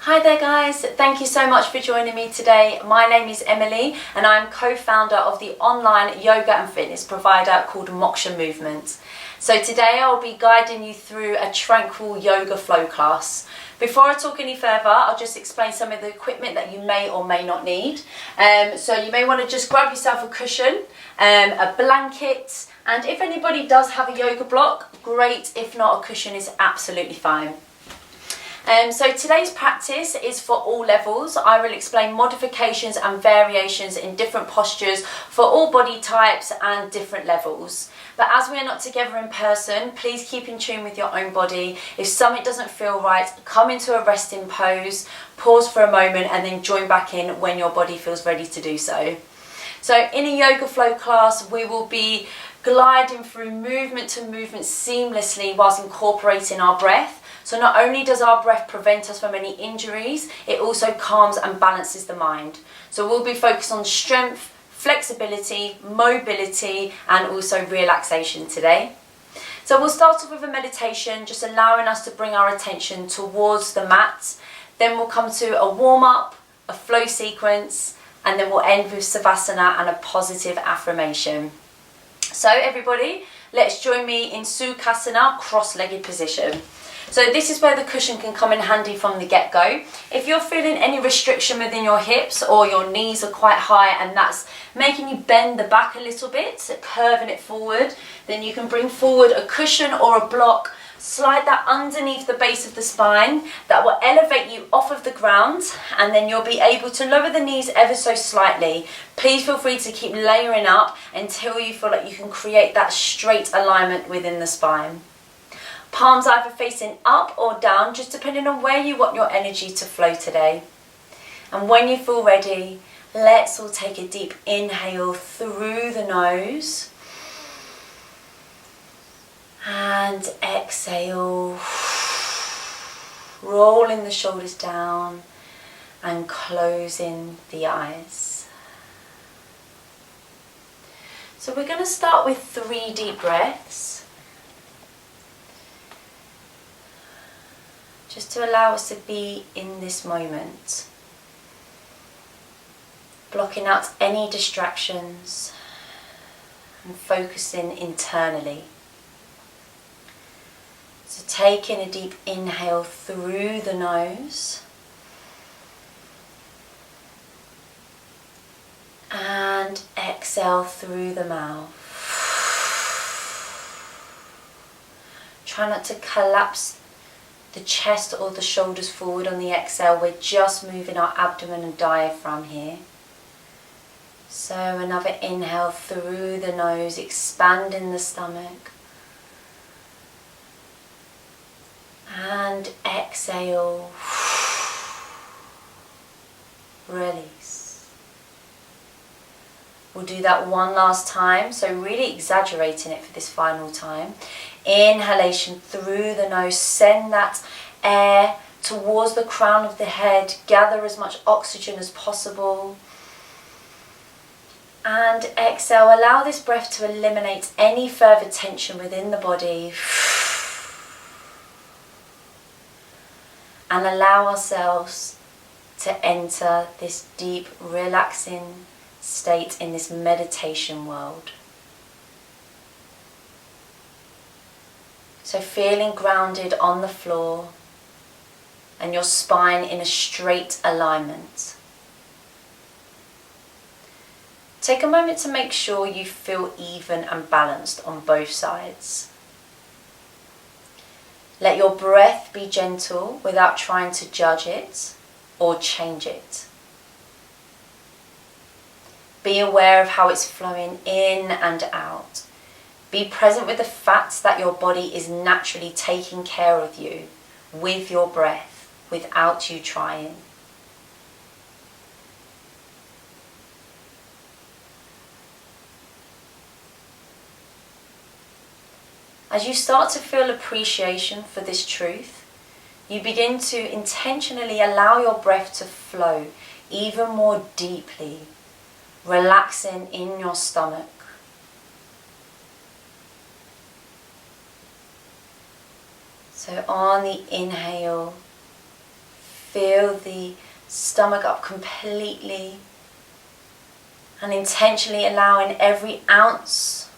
Hi there guys, thank you so much for joining me today. My name is Emily and I'm co-founder of the online yoga and fitness provider called Moksha Movement. So today I'll be guiding you through a tranquil yoga flow class. Before I talk any further, I'll just explain some of the equipment that you may or may not need. So you may want to just grab yourself a cushion, a blanket, and if anybody does have a yoga block, great. If not, a cushion is absolutely fine. So today's practice is for all levels. I will explain modifications and variations in different postures for all body types and different levels. But as we are not together in person, please keep in tune with your own body. If something doesn't feel right, come into a resting pose, pause for a moment and then join back in when your body feels ready to do so. So in a yoga flow class, we will be gliding through movement to movement seamlessly whilst incorporating our breath. So not only does our breath prevent us from any injuries, it also calms and balances the mind. So we'll be focused on strength, flexibility, mobility, and also relaxation today. So we'll start off with a meditation, just allowing us to bring our attention towards the mat. Then we'll come to a warm-up, a flow sequence, and then we'll end with Savasana and a positive affirmation. So everybody, let's join me in Sukhasana, cross-legged position. So this is where the cushion can come in handy from the get-go. If you're feeling any restriction within your hips or your knees are quite high and that's making you bend the back a little bit, curving it forward, then you can bring forward a cushion or a block, slide that underneath the base of the spine. That will elevate you off of the ground and then you'll be able to lower the knees ever so slightly. Please feel free to keep layering up until you feel like you can create that straight alignment within the spine. Palms either facing up or down, just depending on where you want your energy to flow today. And when you feel ready, let's all take a deep inhale through the nose. And exhale, rolling the shoulders down and closing the eyes. So we're going to start with 3 deep breaths. Just to allow us to be in this moment. Blocking out any distractions and focusing internally. So taking a deep inhale through the nose. And exhale through the mouth. Try not to collapse the chest or the shoulders forward on the exhale. We're just moving our abdomen and diaphragm here. So another inhale through the nose, expanding the stomach. And exhale. Release. We'll do that one last time, so really exaggerating it for this final time. Inhalation through the nose, send that air towards the crown of the head, gather as much oxygen as possible. And exhale, allow this breath to eliminate any further tension within the body. And allow ourselves to enter this deep, relaxing state in this meditation world. So feeling grounded on the floor and your spine in a straight alignment. Take a moment to make sure you feel even and balanced on both sides. Let your breath be gentle without trying to judge it or change it. Be aware of how it's flowing in and out. Be present with the fact that your body is naturally taking care of you with your breath without you trying. As you start to feel appreciation for this truth, you begin to intentionally allow your breath to flow even more deeply, relaxing in your stomach. So on the inhale, fill the stomach up completely and intentionally allowing every ounce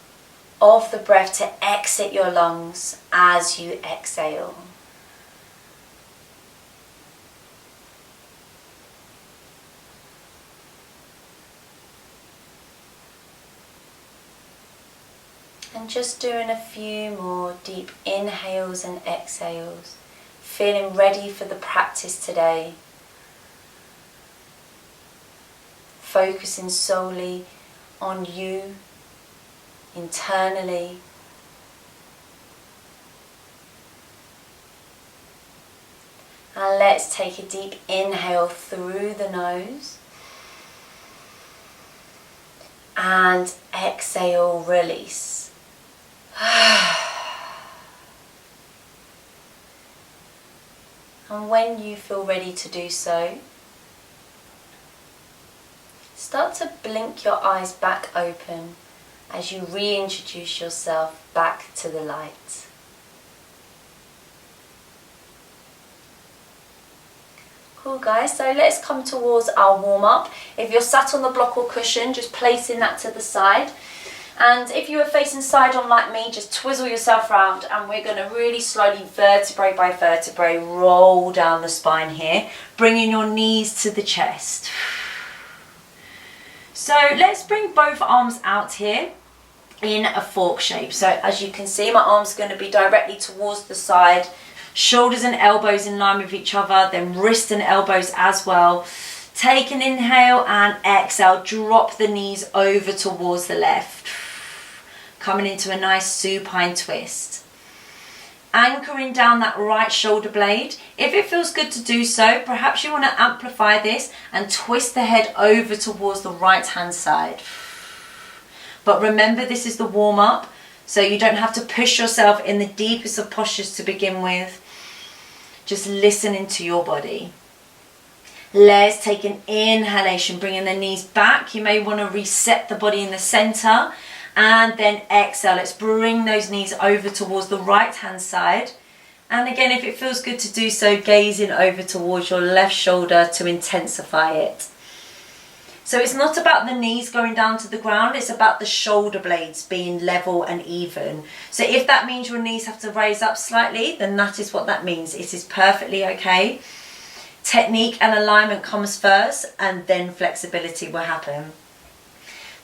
of the breath to exit your lungs as you exhale. And just doing a few more deep inhales and exhales, feeling ready for the practice today. Focusing solely on you internally. And let's take a deep inhale through the nose. And exhale, release. And when you feel ready to do so, start to blink your eyes back open as you reintroduce yourself back to the light. Cool guys, so let's come towards our warm-up. If you're sat on the block or cushion, just placing that to the side. And if you were facing side on like me, just twizzle yourself round, and we're going to really slowly, vertebrae by vertebrae, roll down the spine here, bringing your knees to the chest. So let's bring both arms out here in a fork shape. So as you can see, my arms are going to be directly towards the side, shoulders and elbows in line with each other, then wrists and elbows as well. Take an inhale and exhale, drop the knees over towards the left. Coming into a nice supine twist. Anchoring down that right shoulder blade. If it feels good to do so, perhaps you want to amplify this and twist the head over towards the right hand side. But remember, this is the warm up, so you don't have to push yourself in the deepest of postures to begin with. Just listening to your body. Let's take an inhalation, bringing the knees back. You may want to reset the body in the center. And then exhale, let's bring those knees over towards the right hand side. And again, if it feels good to do so, gazing over towards your left shoulder to intensify it. So it's not about the knees going down to the ground, it's about the shoulder blades being level and even. So if that means your knees have to raise up slightly, then that is what that means. It is perfectly okay. Technique and alignment comes first, and then flexibility will happen.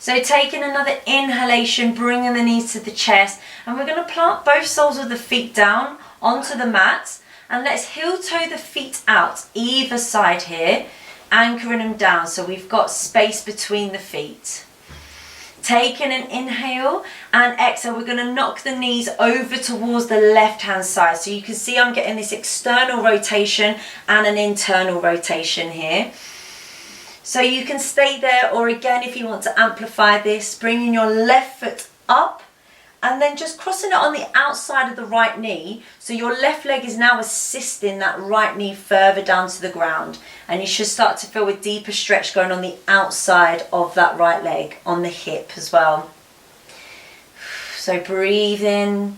So taking another inhalation, bringing the knees to the chest, and we're going to plant both soles of the feet down onto the mat, and let's heel toe the feet out either side here, anchoring them down so we've got space between the feet. Taking an inhale and exhale, we're going to knock the knees over towards the left hand side. So you can see I'm getting this external rotation and an internal rotation here. So you can stay there, or again, if you want to amplify this, bringing your left foot up and then just crossing it on the outside of the right knee. So your left leg is now assisting that right knee further down to the ground. And you should start to feel a deeper stretch going on the outside of that right leg, on the hip as well. So breathe in.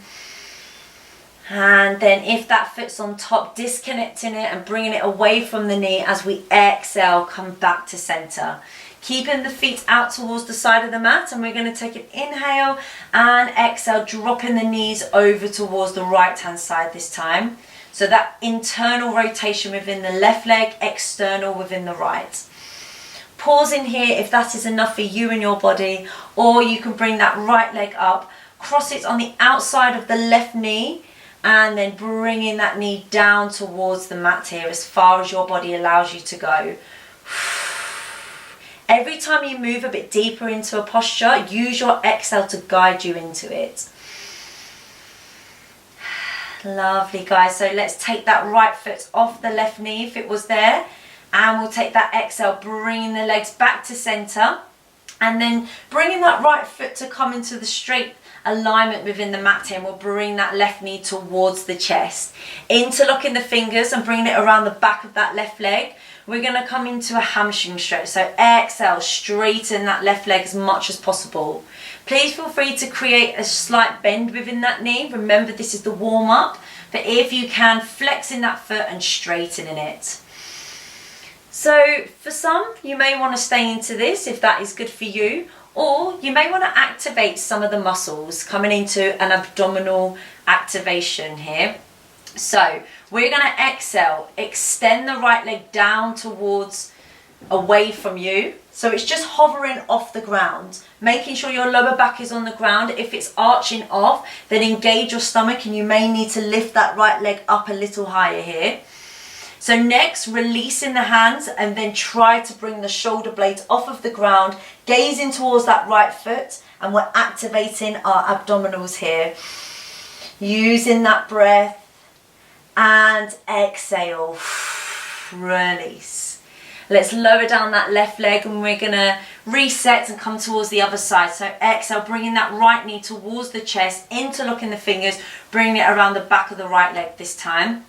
And then if that foot's on top, disconnecting it and bringing it away from the knee as we exhale, come back to center. Keeping the feet out towards the side of the mat, and we're going to take an inhale and exhale, dropping the knees over towards the right hand side this time. So that internal rotation within the left leg, external within the right. Pausing here if that is enough for you and your body, or you can bring that right leg up, cross it on the outside of the left knee, and then bringing that knee down towards the mat here as far as your body allows you to go. Every time you move a bit deeper into a posture, use your exhale to guide you into it. Lovely, guys. So let's take that right foot off the left knee if it was there, and we'll take that exhale, bringing the legs back to center, and then bringing that right foot to come into the straight alignment within the mat here, and we'll bring that left knee towards the chest, interlocking the fingers and bringing it around the back of that left leg. We're going to come into a hamstring stretch. So exhale, straighten that left leg as much as possible. Please feel free to create a slight bend within that knee. Remember, this is the warm up, but if you can, flexing that foot and straightening it. So for some, you may want to stay into this if that is good for you, or you may want to activate some of the muscles, coming into an abdominal activation here. So we're going to exhale, extend the right leg down towards away from you. So it's just hovering off the ground, making sure your lower back is on the ground. If it's arching off, then engage your stomach and you may need to lift that right leg up a little higher here. So next, releasing the hands and then try to bring the shoulder blades off of the ground, gazing towards that right foot, and we're activating our abdominals here. Using that breath and exhale, release. Let's lower down that left leg and we're going to reset and come towards the other side. So exhale, bringing that right knee towards the chest, interlocking the fingers, bringing it around the back of the right leg this time.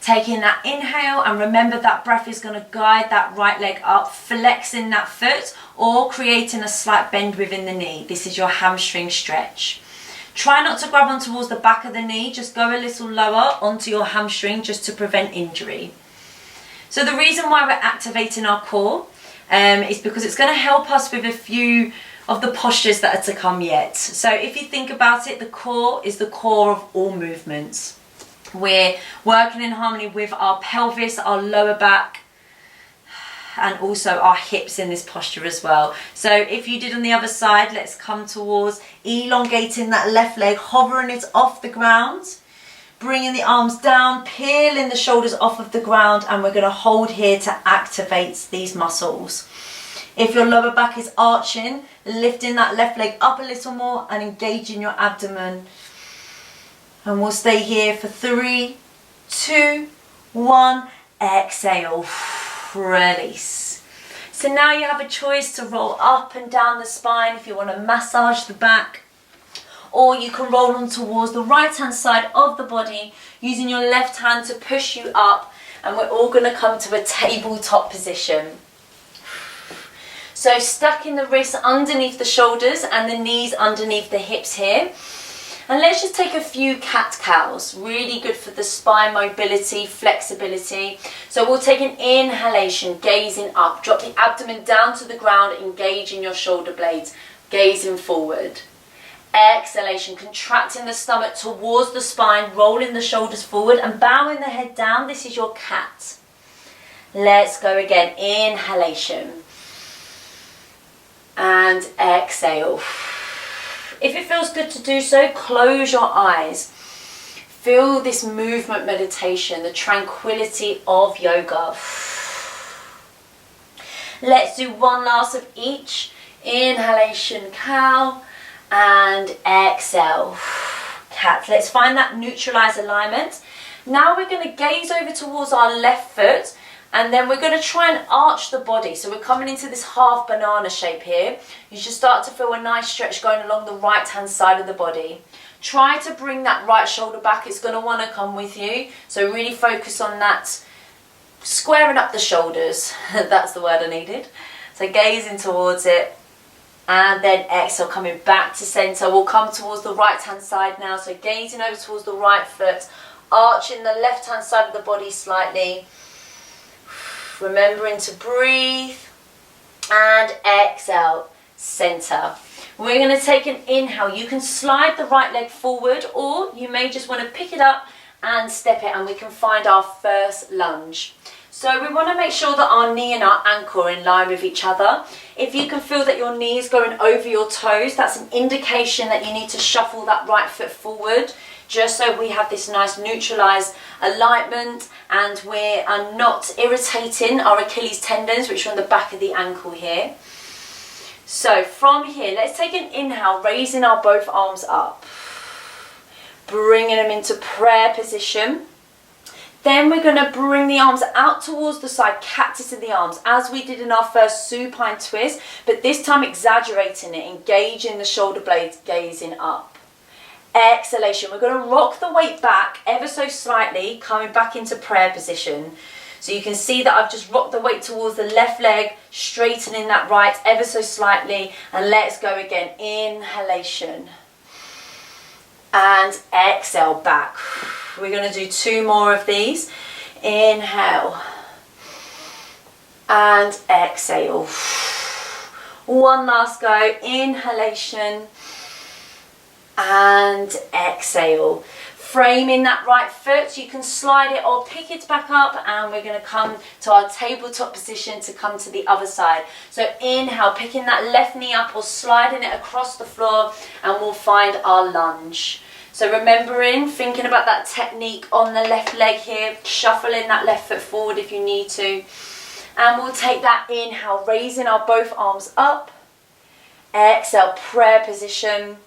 Taking that inhale, and remember that breath is going to guide that right leg up, flexing that foot or creating a slight bend within the knee. This is your hamstring stretch. Try not to grab on towards the back of the knee, just go a little lower onto your hamstring just to prevent injury. So the reason why we're activating our core is because it's going to help us with a few of the postures that are to come yet. So if you think about it, the core is the core of all movements. We're working in harmony with our pelvis, our lower back, and also our hips in this posture as well. So if you did on the other side, let's come towards elongating that left leg, hovering it off the ground, bringing the arms down, peeling the shoulders off of the ground, and we're going to hold here to activate these muscles. If your lower back is arching, lifting that left leg up a little more and engaging your abdomen. And we'll stay here for 3, 2, 1, exhale, release. So now you have a choice to roll up and down the spine if you want to massage the back, or you can roll on towards the right hand side of the body using your left hand to push you up, and we're all going to come to a tabletop position. So stacking the wrists underneath the shoulders and the knees underneath the hips here. And let's just take a few cat-cows, really good for the spine mobility, flexibility. So we'll take an inhalation, gazing up, drop the abdomen down to the ground, engaging your shoulder blades, gazing forward. Exhalation, contracting the stomach towards the spine, rolling the shoulders forward and bowing the head down. This is your cat. Let's go again, inhalation and exhale. If it feels good to do so, close your eyes. Feel this movement meditation, the tranquility of yoga. Let's do one last of each. Inhalation, cow, and exhale, cat. Let's find that neutralized alignment. Now we're going to gaze over towards our left foot, and then we're going to try and arch the body. So we're coming into this half banana shape here. You should start to feel a nice stretch going along the right hand side of the body. Try to bring that right shoulder back. It's going to want to come with you. So really focus on that, squaring up the shoulders. That's the word I needed. So gazing towards it. And then exhale, coming back to center. We'll come towards the right hand side now. So gazing over towards the right foot, arching the left hand side of the body slightly. Remembering to breathe and exhale, center. We're going to take an inhale. You can slide the right leg forward, or you may just want to pick it up and step it, and we can find our first lunge. So we want to make sure that our knee and our ankle are in line with each other. If you can feel that your knee is going over your toes, that's an indication that you need to shuffle that right foot forward, just so we have this nice neutralized alignment and we are not irritating our Achilles tendons, which are on the back of the ankle here. So from here, let's take an inhale, raising our both arms up, bringing them into prayer position. Then we're going to bring the arms out towards the side, cactus in the arms, as we did in our first supine twist, but this time exaggerating it, engaging the shoulder blades, gazing up. Exhalation, we're going to rock the weight back ever so slightly, coming back into prayer position. So you can see that I've just rocked the weight towards the left leg, straightening that right ever so slightly, and let's go again. Inhalation and exhale back. We're going to do 2 more of these. Inhale and exhale. One last go, inhalation and exhale. Framing that right foot, so you can slide it or pick it back up, and we're going to come to our tabletop position to come to the other side. So inhale, picking that left knee up or sliding it across the floor, and we'll find our lunge. So remembering, thinking about that technique on the left leg here, shuffling that left foot forward if you need to. And we'll take that inhale, raising our both arms up. Exhale, prayer position.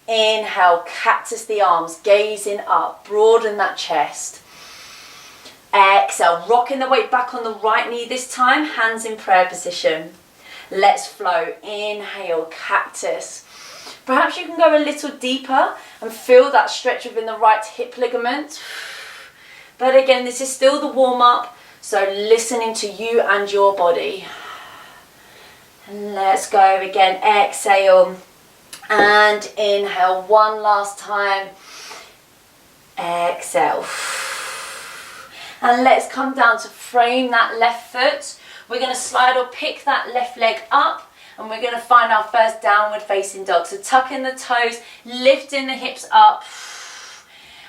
Inhale, cactus the arms, gazing up, broaden that chest. Exhale, rocking the weight back on the right knee this time, hands in prayer position. Let's flow. Inhale, cactus. Perhaps you can go a little deeper and feel that stretch within the right hip ligament. But again, this is still the warm-up. So listening to you and your body. And let's go again. Exhale and inhale. One last time. Exhale. And let's come down to frame that left foot. We're going to slide or pick that left leg up. And we're going to find our first downward facing dog. So tucking the toes, lifting the hips up.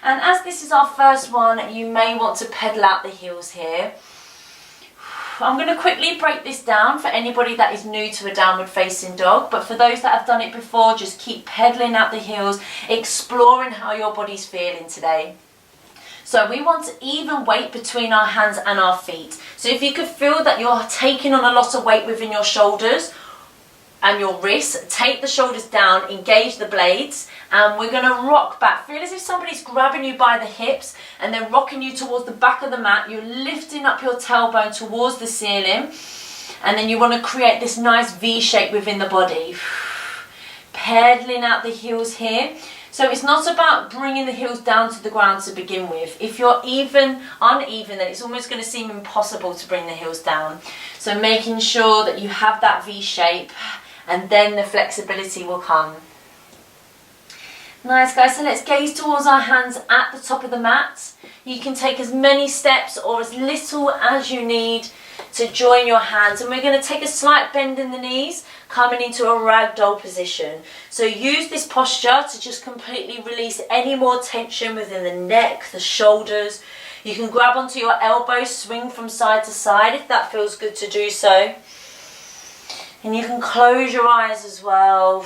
And as this is our first one, you may want to pedal out the heels here. I'm going to quickly break this down for anybody that is new to a downward facing dog, but for those that have done it before, just keep pedaling out the heels, exploring how your body's feeling today. So we want even weight between our hands and our feet. So if you could feel that you're taking on a lot of weight within your shoulders and your wrists, take the shoulders down, engage the blades, and we're going to rock back. Feel as if somebody's grabbing you by the hips and then rocking you towards the back of the mat. You're lifting up your tailbone towards the ceiling, and then you want to create this nice V shape within the body. Pedaling out the heels here. So it's not about bringing the heels down to the ground to begin with. If you're uneven, then it's almost going to seem impossible to bring the heels down. So making sure that you have that V shape, and then the flexibility will come. Nice guys, so let's gaze towards our hands at the top of the mat. You can take as many steps or as little as you need to join your hands, and we're going to take a slight bend in the knees, coming into a ragdoll position. So use this posture to just completely release any more tension within the neck, the shoulders. You can grab onto your elbows, swing from side to side if that feels good to do so. And you can close your eyes as well.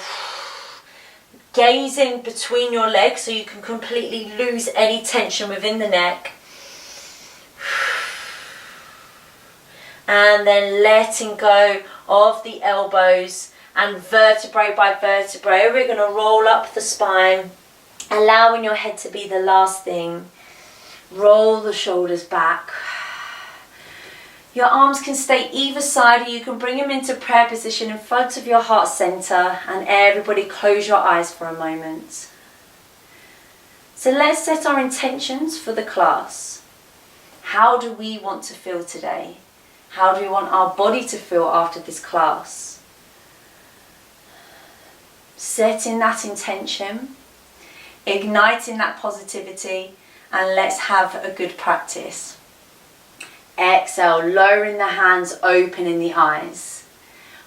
Gazing between your legs so you can completely lose any tension within the neck. And then letting go of the elbows, and vertebrae by vertebrae, we're going to roll up the spine, allowing your head to be the last thing. Roll the shoulders back. Your arms can stay either side, or you can bring them into prayer position in front of your heart center, and everybody close your eyes for a moment. So let's set our intentions for the class. How do we want to feel today? How do we want our body to feel after this class? Setting that intention, igniting that positivity, and let's have a good practice. Exhale, lowering the hands, opening the eyes.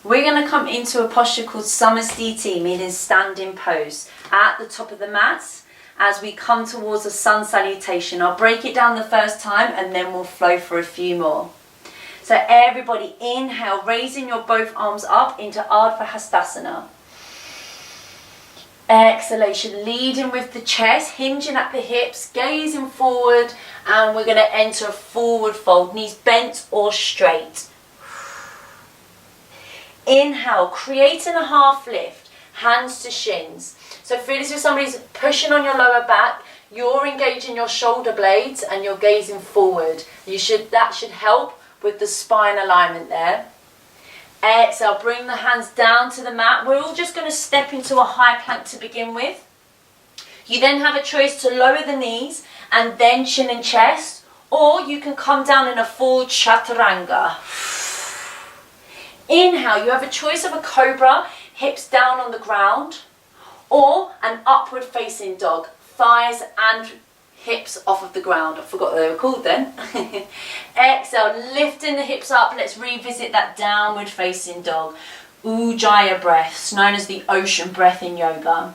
We're going to come into a posture called Samasthiti, meaning standing pose, at the top of the mat as we come towards a sun salutation. I'll break it down the first time and then we'll flow for a few more. So everybody inhale, raising your both arms up into Ardha Hastasana. Exhalation, leading with the chest, hinging at the hips, gazing forward, and we're going to enter a forward fold, knees bent or straight. Inhale, creating a half lift, hands to shins. So feel as if somebody's pushing on your lower back, you're engaging your shoulder blades and you're gazing forward. That should help with the spine alignment there. Exhale, bring the hands down to the mat. We're all just going to step into a high plank to begin with. You then have a choice to lower the knees and then chin and chest, or you can come down in a full chaturanga. Inhale, you have a choice of a cobra, hips down on the ground, or an upward facing dog, thighs and hips off of the ground. I forgot what they were called then. Exhale, lifting the hips up. Let's revisit that downward facing dog. Ujjayi breaths, known as the ocean breath in yoga.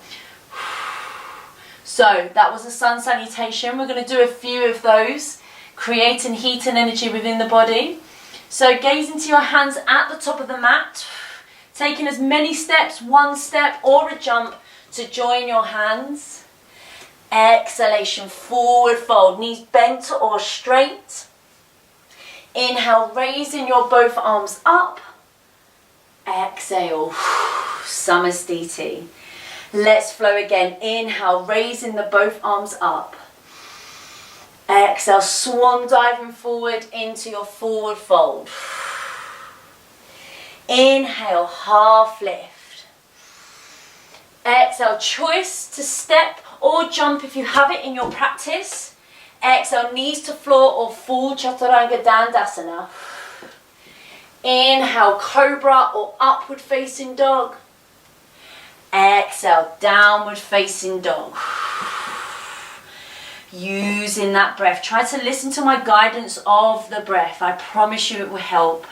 So that was a sun salutation. We're going to do a few of those, creating heat and energy within the body. So gaze into your hands at the top of the mat, taking as many steps, one step or a jump, to join your hands. Exhalation, forward fold, knees bent or straight. Inhale, raising your both arms up. Exhale, Samastiti. Let's flow again. Inhale, raising the both arms up. Exhale, swan diving forward into your forward fold. Inhale, half lift. Exhale, choice to step or jump if you have it in your practice. Exhale, knees to floor or full chaturanga dandasana. Inhale, cobra or upward facing dog. Exhale, downward facing dog. Using that breath. Try to listen to my guidance of the breath. I promise you it will help.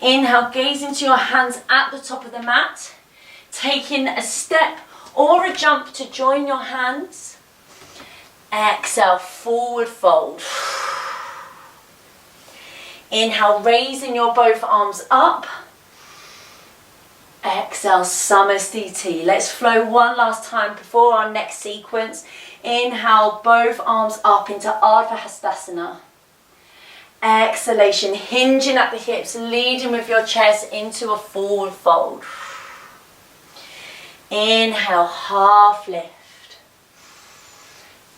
Inhale, gaze into your hands at the top of the mat. Taking a step or a jump to join your hands. Exhale, forward fold. Inhale, raising your both arms up. Exhale, Samastiti. Let's flow one last time before our next sequence. Inhale, both arms up into Ardha Hastasana. Exhalation, hinging at the hips, leading with your chest into a forward fold. Inhale, half lift.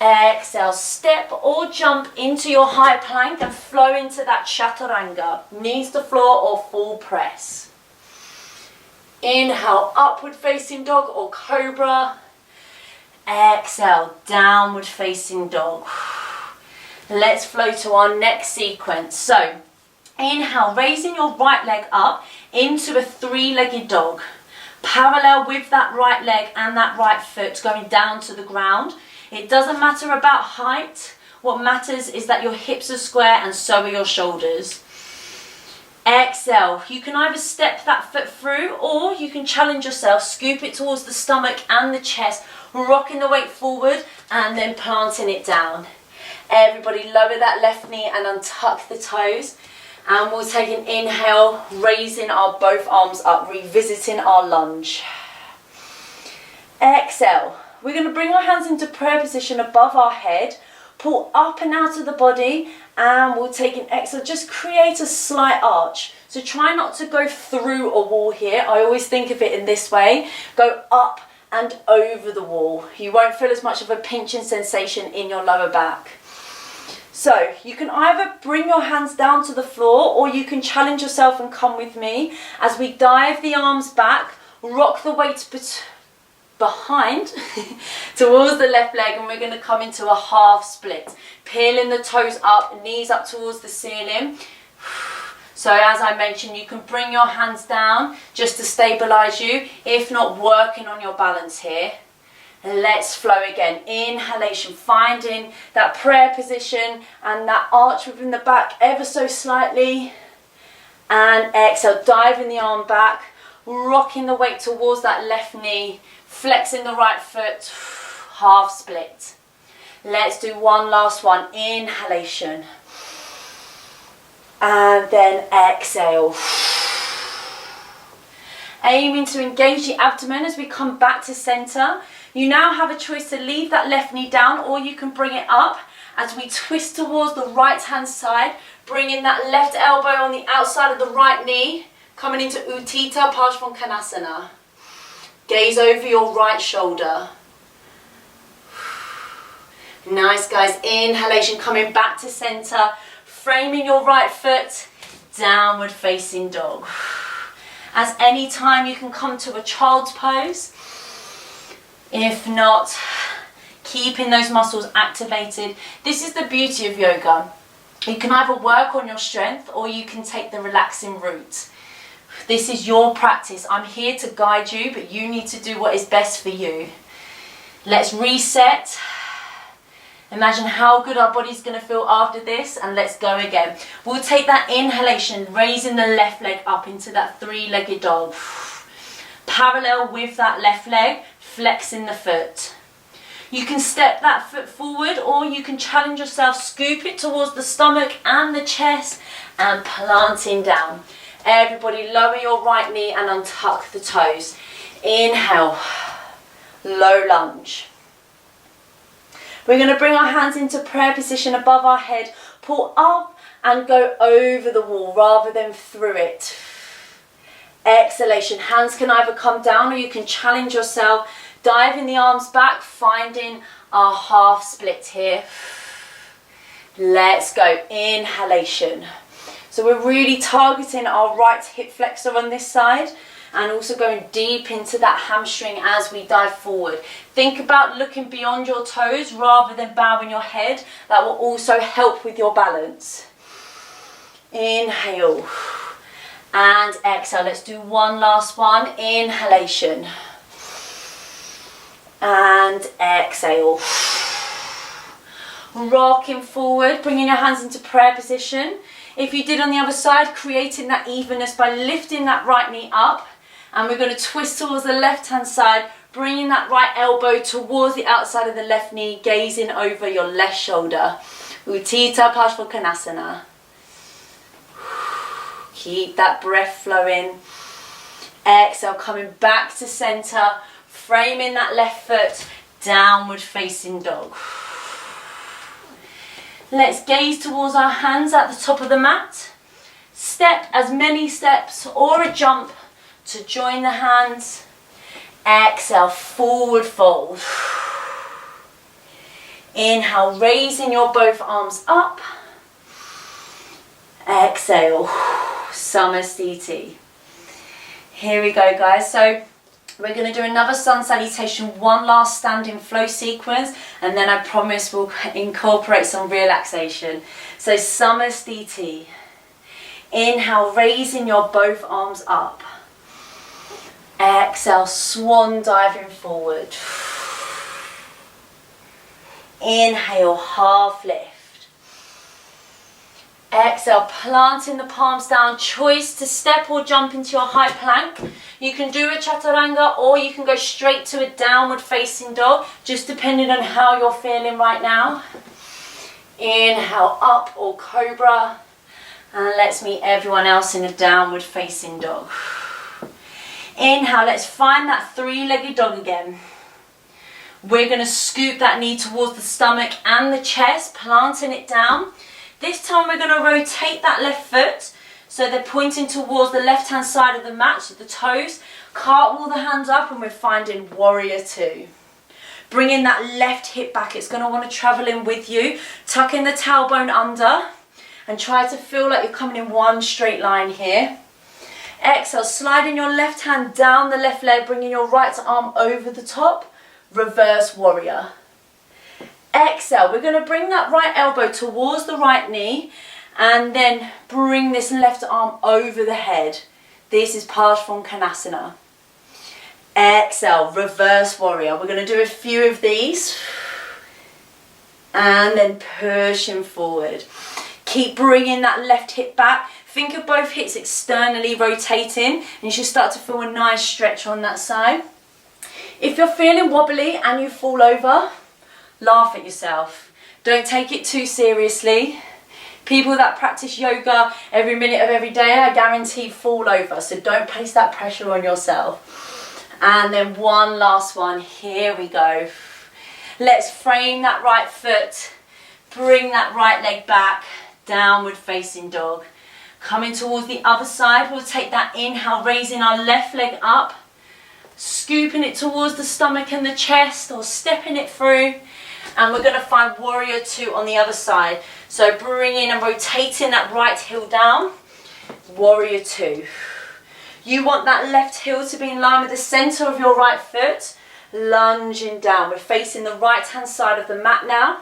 Exhale, step or jump into your high plank and flow into that chaturanga, knees to floor or full press. Inhale, upward facing dog or cobra. Exhale, downward facing dog. Let's flow to our next sequence. So, inhale, raising your right leg up into a three-legged dog. Parallel with that right leg and that right foot going down to the ground. It doesn't matter about height. What matters is that your hips are square and so are your shoulders. Exhale. You can either step that foot through or you can challenge yourself, scoop it towards the stomach and the chest, rocking the weight forward and then planting it down. Everybody lower that left knee and untuck the toes. And we'll take an inhale, raising our both arms up, revisiting our lunge. Exhale. We're going to bring our hands into prayer position above our head, pull up and out of the body, and we'll take an exhale. Just create a slight arch. So try not to go through a wall here. I always think of it in this way. Go up and over the wall. You won't feel as much of a pinching sensation in your lower back. So you can either bring your hands down to the floor or you can challenge yourself and come with me as we dive the arms back, rock the weight behind towards the left leg, and we're going to come into a half split. Peeling the toes up, knees up towards the ceiling. So as I mentioned, you can bring your hands down just to stabilize you, if not working on your balance here. Let's flow again. Inhalation, finding that prayer position and that arch within the back ever so slightly. And exhale, diving the arm back, rocking the weight towards that left knee, flexing the right foot, half split. Let's do one last one. Inhalation. And then exhale. Aiming to engage the abdomen as we come back to center. You now have a choice to leave that left knee down or you can bring it up as we twist towards the right hand side, bringing that left elbow on the outside of the right knee, coming into Utthita Parsvankonasana. Gaze over your right shoulder. Nice, guys. Inhalation, coming back to center, framing your right foot, downward facing dog. As any time you can come to a child's pose. If not, keeping those muscles activated. This is the beauty of yoga. You can either work on your strength or you can take the relaxing route. This is your practice. I'm here to guide you, but you need to do what is best for you. Let's reset. Imagine how good our body's going to feel after this, and let's go again. We'll take that inhalation, raising the left leg up into that three-legged dog. Parallel with that left leg, flexing the foot. You can step that foot forward, or you can challenge yourself, scoop it towards the stomach and the chest, and planting down. Everybody lower your right knee and untuck the toes. Inhale, low lunge. We're going to bring our hands into prayer position above our head, pull up and go over the wall rather than through it. Exhalation, hands can either come down or you can challenge yourself, diving the arms back, finding our half split here. Let's go, inhalation. So we're really targeting our right hip flexor on this side, and also going deep into that hamstring as we dive forward. Think about looking beyond your toes rather than bowing your head. That will also help with your balance. Inhale and exhale. Let's do one last one. Inhalation and exhale. Rocking forward, bringing your hands into prayer position. If you did on the other side, creating that evenness by lifting that right knee up. And we're going to twist towards the left-hand side, bringing that right elbow towards the outside of the left knee, gazing over your left shoulder. Utthita Parsvakonasana. Keep that breath flowing. Exhale, coming back to center, framing that left foot, downward facing dog. Let's gaze towards our hands at the top of the mat. Step as many steps or a jump to join the hands. Exhale, forward fold. Inhale, raising your both arms up. Exhale, Samasthiti. Here we go, guys. So we're going to do another sun salutation, one last standing flow sequence, and then I promise we'll incorporate some relaxation. So Samasthiti. Inhale, raising your both arms up. Exhale, swan diving forward. Inhale, half lift. Exhale, planting the palms down. Choice to step or jump into your high plank. You can do a chaturanga or you can go straight to a downward facing dog, just depending on how you're feeling right now. Inhale, up or cobra. And let's meet everyone else in a downward facing dog. Inhale, let's find that three-legged dog again. We're going to scoop that knee towards the stomach and the chest, planting it down. This time we're going to rotate that left foot so they're pointing towards the left-hand side of the mat, so the toes. Cartwheel the hands up and we're finding warrior two. Bringing that left hip back, it's going to want to travel in with you. Tuck in the tailbone under and try to feel like you're coming in one straight line here. Exhale, sliding your left hand down the left leg, bringing your right arm over the top. Reverse warrior. Exhale, we're going to bring that right elbow towards the right knee and then bring this left arm over the head. This is Parsvakonasana. Exhale, reverse warrior. We're going to do a few of these and then pushing forward. Keep bringing that left hip back. Think of both hips externally rotating, and you should start to feel a nice stretch on that side. If you're feeling wobbly and you fall over, laugh at yourself. Don't take it too seriously. People that practice yoga every minute of every day, I guarantee fall over, so don't place that pressure on yourself. And then one last one, here we go. Let's frame that right foot, bring that right leg back, downward facing dog. Coming towards the other side, we'll take that inhale, raising our left leg up, scooping it towards the stomach and the chest, or stepping it through, and we're going to find warrior two on the other side. So bringing and rotating that right heel down, warrior two. You want that left heel to be in line with the center of your right foot, lunging down. We're facing the right hand side of the mat now.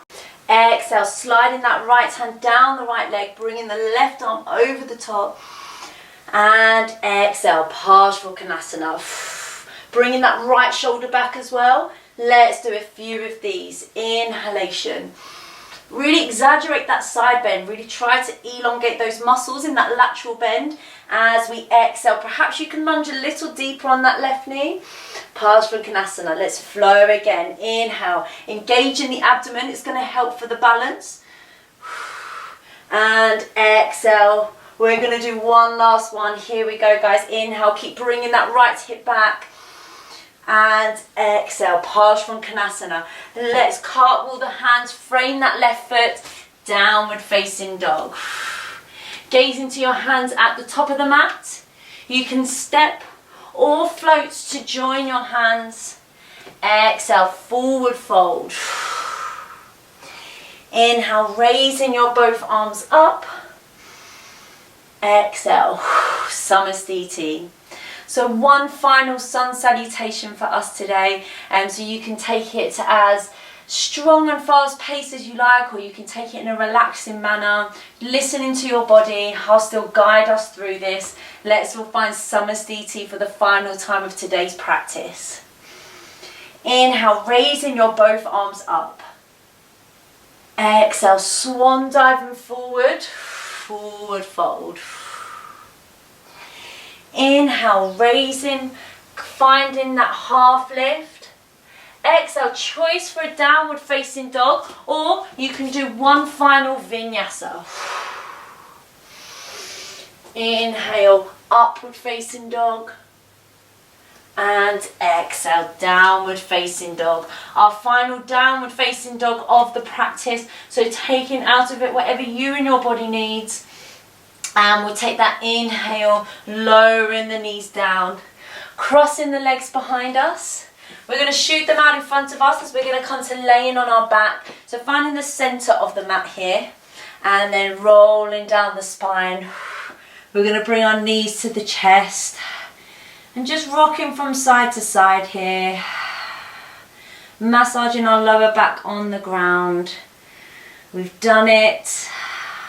Exhale, sliding that right hand down the right leg, bringing the left arm over the top. And exhale, Parsvakonasana. Bringing that right shoulder back as well. Let's do a few of these. Inhalation. Really exaggerate that side bend. Really try to elongate those muscles in that lateral bend as we exhale. Perhaps you can lunge a little deeper on that left knee. Parsvankonasana. Let's flow again. Inhale. Engage in the abdomen. It's going to help for the balance. And exhale. We're going to do one last one. Here we go, guys. Inhale. Keep bringing that right hip back. And exhale, Parsvankonasana. Let's cartwheel the hands, frame that left foot, downward facing dog. Gaze into your hands at the top of the mat. You can step or float to join your hands. Exhale, forward fold. Inhale, raising your both arms up. Exhale, Samasthiti. So one final sun salutation for us today, so you can take it as strong and fast paced as you like, or you can take it in a relaxing manner. Listening to your body, I'll still guide us through this. Let's all find Samasthiti for the final time of today's practice. Inhale, raising your both arms up. Exhale, swan diving forward, forward fold. Inhale, raising, finding that half lift. Exhale, choice for a downward facing dog, or you can do one final vinyasa. Inhale, upward facing dog. And exhale, downward facing dog. Our final downward facing dog of the practice. So taking out of it whatever you and your body needs. And we'll take that inhale, lowering the knees down, crossing the legs behind us. We're going to shoot them out in front of us as we're going to come to laying on our back. So finding the center of the mat here, and then rolling down the spine. We're going to bring our knees to the chest and just rocking from side to side here. Massaging our lower back on the ground. We've done it.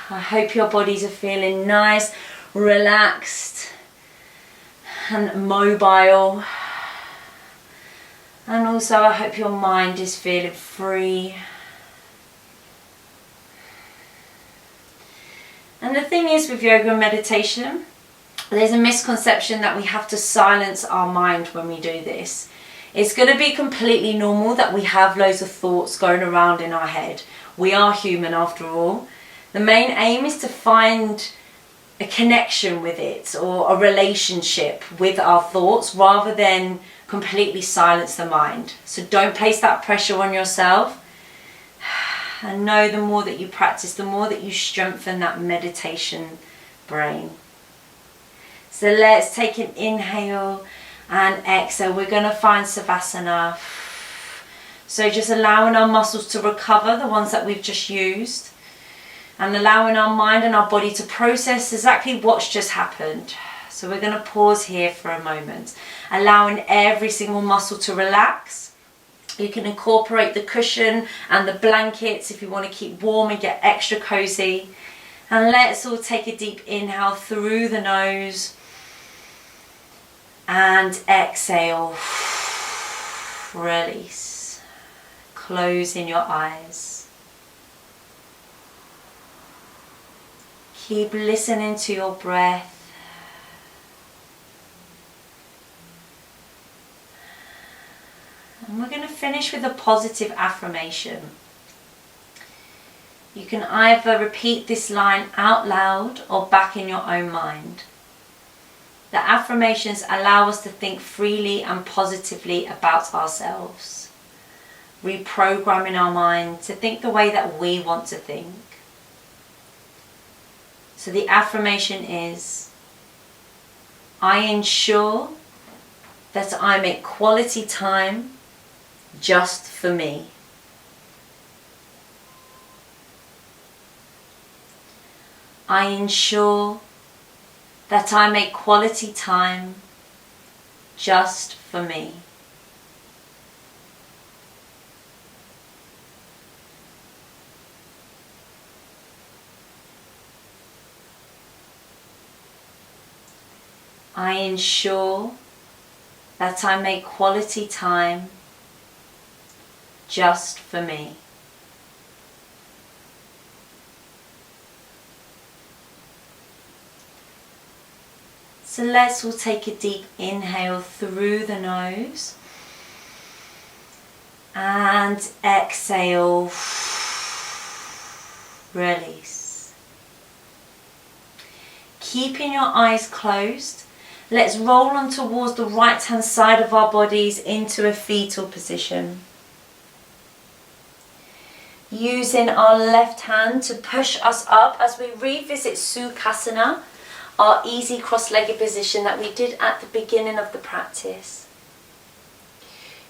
I hope your bodies are feeling nice, relaxed and mobile. And also I hope your mind is feeling free. And the thing is with yoga and meditation, there's a misconception that we have to silence our mind when we do this. It's going to be completely normal that we have loads of thoughts going around in our head. We are human after all. The main aim is to find a connection with it or a relationship with our thoughts rather than completely silence the mind. So don't place that pressure on yourself. And know the more that you practice, the more that you strengthen that meditation brain. So let's take an inhale and exhale. We're going to find Savasana. So just allowing our muscles to recover, the ones that we've just used. And allowing our mind and our body to process exactly what's just happened. So we're going to pause here for a moment. Allowing every single muscle to relax. You can incorporate the cushion and the blankets if you want to keep warm and get extra cozy. And let's all take a deep inhale through the nose. And exhale. Release. Closing your eyes. Keep listening to your breath. And we're going to finish with a positive affirmation. You can either repeat this line out loud or back in your own mind. The affirmations allow us to think freely and positively about ourselves, reprogramming our mind to think the way that we want to think. So the affirmation is, I ensure that I make quality time just for me. I ensure that I make quality time just for me. I ensure that I make quality time just for me. So let's all take a deep inhale through the nose and exhale, release. Keeping your eyes closed, let's roll on towards the right hand side of our bodies into a fetal position. Using our left hand to push us up as we revisit Sukhasana, our easy cross-legged position that we did at the beginning of the practice.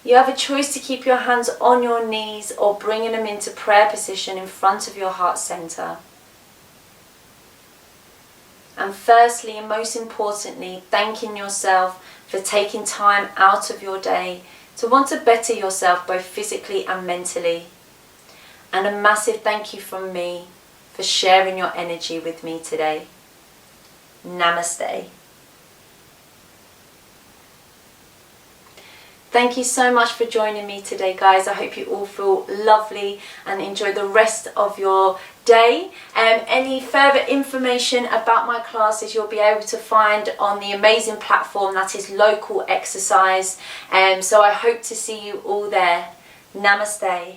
You have a choice to keep your hands on your knees or bringing them into prayer position in front of your heart center. And firstly and most importantly, thanking yourself for taking time out of your day to want to better yourself both physically and mentally. And a massive thank you from me for sharing your energy with me today. Namaste. Thank you so much for joining me today, guys. I hope you all feel lovely and enjoy the rest of your day. Any further information about my classes you'll be able to find on the amazing platform that is Local Exercise. So I hope to see you all there. Namaste.